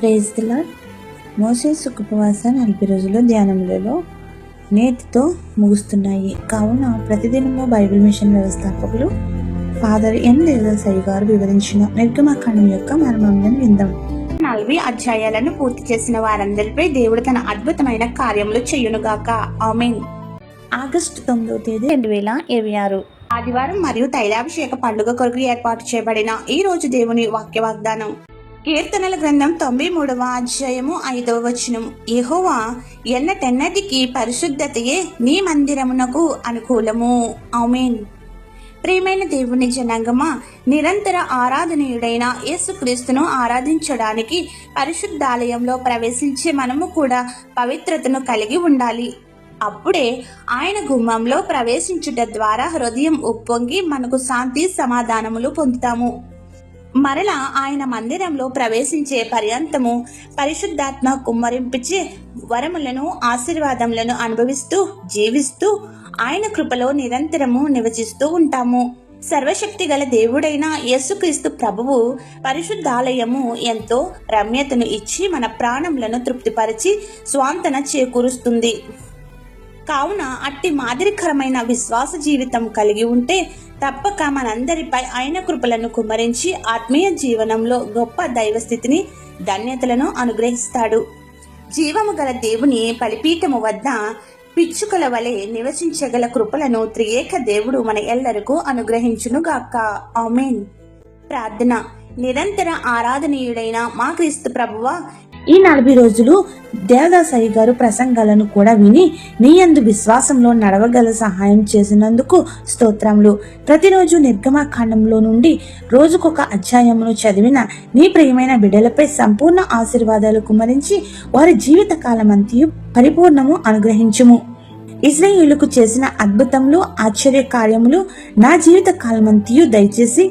Praise the lord. మోసేసు ఉపవాస 40 రోజుల ధ్యానములలో నేటితో ముగుస్తున్నాయి. కావున ప్రతిదినము బైబిల్ మిషన్ వ్యవస్థాపకులు ఫాదర్ ఎన్ దేవదాసయ్య గారు వివరించిన నిర్గమకాండం యొక్క మర్మములను విందాం. 40 అధ్యాయాలను పూర్తి చేసిన వారందరిపై దేవుడు తన అద్భుతమైన కార్యములు చేయునుగాక. ఆమేన్. ఆగస్టు 9వ తేదీ 2026 ఆదివారం మరియు తైలాభిషేక పండుగ కొరకు ఏర్పాటు చేయబడిన ఈ రోజు దేవుని వాక్య వాగ్దానం. కీర్తనల గ్రంథం 93వ అధ్యాయము 5వ వచనం. యెహోవా ఎన్నటెన్నటికి పరిశుద్ధతయే నీ మందిరమునకు అనుకూలము. ఆమేన్. ప్రియమైన దేవుని జనాంగమా, నిరంతర ఆరాధనీయుడైన యేసుక్రీస్తును ఆరాధించడానికి పరిశుద్ధాలయంలో ప్రవేశించే మనము కూడా పవిత్రతను కలిగి ఉండాలి. అప్పుడే ఆయన గుమ్మంలో ప్రవేశించుట ద్వారా హృదయం ఉప్పొంగి మనకు శాంతి సమాధానములు పొందుతాము. మరలా ఆయన మందిరంలో ప్రవేశించే పర్యంతము పరిశుద్ధాత్మ కుమ్మరింపిచే వరములను ఆశీర్వాదములను అనుభవిస్తూ జీవిస్తూ ఆయన కృపలో నిరంతరము నివసిస్తూ ఉంటాము. సర్వశక్తి గల దేవుడైన యేసుక్రీస్తు ప్రభువు పరిశుద్ధాలయము ఎంతో రమ్యతను ఇచ్చి మన ప్రాణములను తృప్తిపరిచి స్వాంతన చేకూరుస్తుంది. కావున అట్టి మాదిరికరమైన విశ్వాస జీవితం కలిగి ఉంటే తప్పక మనందరిపై ఆయన కృపలను కుమ్మరించి ఆత్మీయ జీవనంలో గొప్ప దైవస్థితిని ధన్యతలను అనుగ్రహిస్తాడు. జీవము గల దేవుని బలిపీఠము వద్ద పిచ్చుకల వలె నివసించగల కృపలను త్రియేక దేవుడు మన ఎల్లరికూ అనుగ్రహించునుగాక. ఆమేన్. ప్రార్థన. నిరంతర ఆరాధనీయుడైన మా క్రీస్తు ప్రభువా, ఈ 40 రోజులు దేవదాసయ్య గారు ప్రసంగాలను కూడా విని నీ యందు విశ్వాసంలో నడవగల సహాయం చేసినందుకు స్తోత్రములు. ప్రతిరోజు నిర్గమకాండంలో నుండి రోజుకొక అధ్యాయమును చదివిన నీ ప్రియమైన బిడ్డలపై సంపూర్ణ ఆశీర్వాదాలు కుమ్మరించి వారి జీవిత కాలమంతయు పరిపూర్ణము అనుగ్రహించుము. ఇశ్రాయేలుకు చేసిన అద్భుతములు ఆశ్చర్య కార్యములు నా జీవిత కాలమంతయు దయచేసి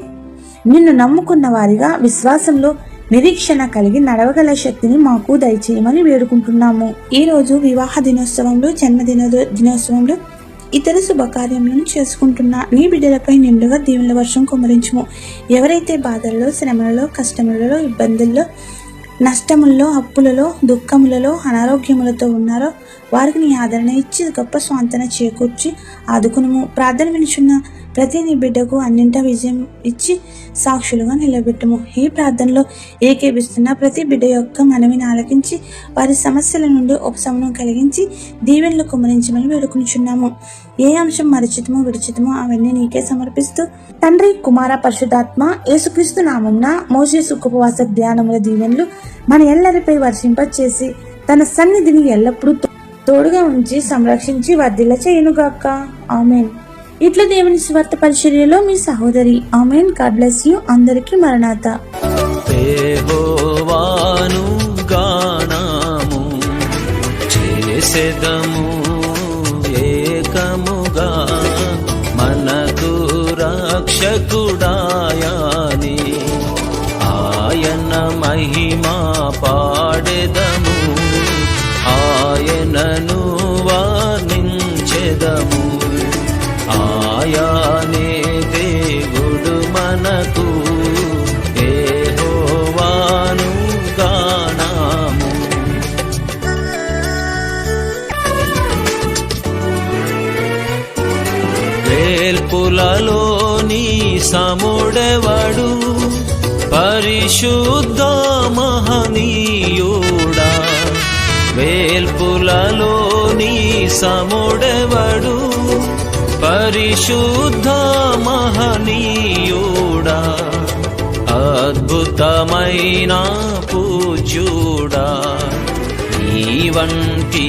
నిన్ను నమ్ముకున్న వారిగా విశ్వాసంలో నిరీక్షణ కలిగి నడవగల శక్తిని మాకు దయచేయమని వేడుకుంటున్నాము. ఈ రోజు వివాహ దినోత్సవంలో, దినోత్సవంలో ఇతర శుభకార్యములను చేసుకుంటున్న నీ బిడ్డలపై నిండుగా దీవెనల వర్షం కుమ్మరించుము. ఎవరైతే బాధలలో, శ్రమలలో, కష్టములలో, ఇబ్బందుల్లో, నష్టముల్లో, అప్పులలో, దుఃఖములలో, అనారోగ్యములతో ఉన్నారో వారికి నీ ఆదరణ ఇచ్చి గొప్ప స్వాంతన చేకూర్చి ఆదుకునుము. ప్రార్థన వినుచున్న ప్రతి నీ బిడ్డకు అన్నింటా విజయం ఇచ్చి సాక్షులుగా నిలబెట్టుము. ఈ ప్రార్థనలో ఏకేపిస్తున్న ప్రతి బిడ్డ యొక్క మనవిని ఆలకించి వారి సమస్యల నుండి ఉపశమనం కలిగించి దీవెనలు కుమ్మరించమని వేడుకుంటున్నాము. ఏ అంశం మరిచితమో విడిచితమో అవన్నీ నీకే సమర్పిస్తూ తండ్రి, కుమార, పరిశుద్ధాత్మ యేసుక్రీస్తు నామమున మోసేసు ఉపవాస ధ్యానముల దీవెనలు మన ఎల్లరిపై వర్షింపచేసి తన సన్నిధిని ఎల్లప్పుడూ తోడుగా ఉంచి సంరక్షించి వర్ధిల్ల చేయునుగాక. ఆమేన్. ఇట్లా దేవుని స్వార్థ పరిచర్యలో మీ సహోదరి. ఆమేన్. God bless you. అందరికీ మరణాత. యెహోవాను గానము చేసెదము ఏకముగా, మనకు రక్షకుడాయని ఆయన మహిమా పాడెదము, ఆయనను వర్ణించెదము. ఆయానే దేవుడు మనకు, యెహోవాను గానము. వేల్పులలోని సముడెవడు, పరిశుద్ధ మహనీయుడా. వేల్పులలోని సముడెవడు, పరిశుద్ధ మహనీయుడా. అద్భుతమైన పూజ్యుడా, ఈ వంటి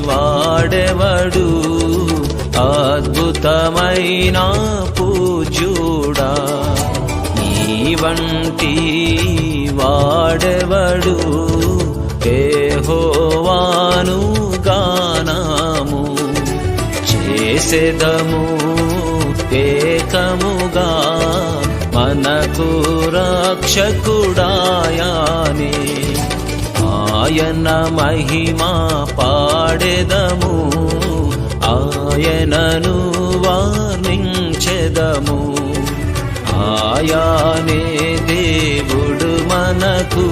వాడెవడు. అద్భుతమైన పూజ్యుడా, ఈ వంటి వాడెవడు. యెహోవాను గానము చేసెదము ఏకముగా, మనకు రక్షకుడాయని ఆయన మహిమా పాడెదము, ఆయనను వర్ణించెదము. ఆయానే దేవుడు మనకు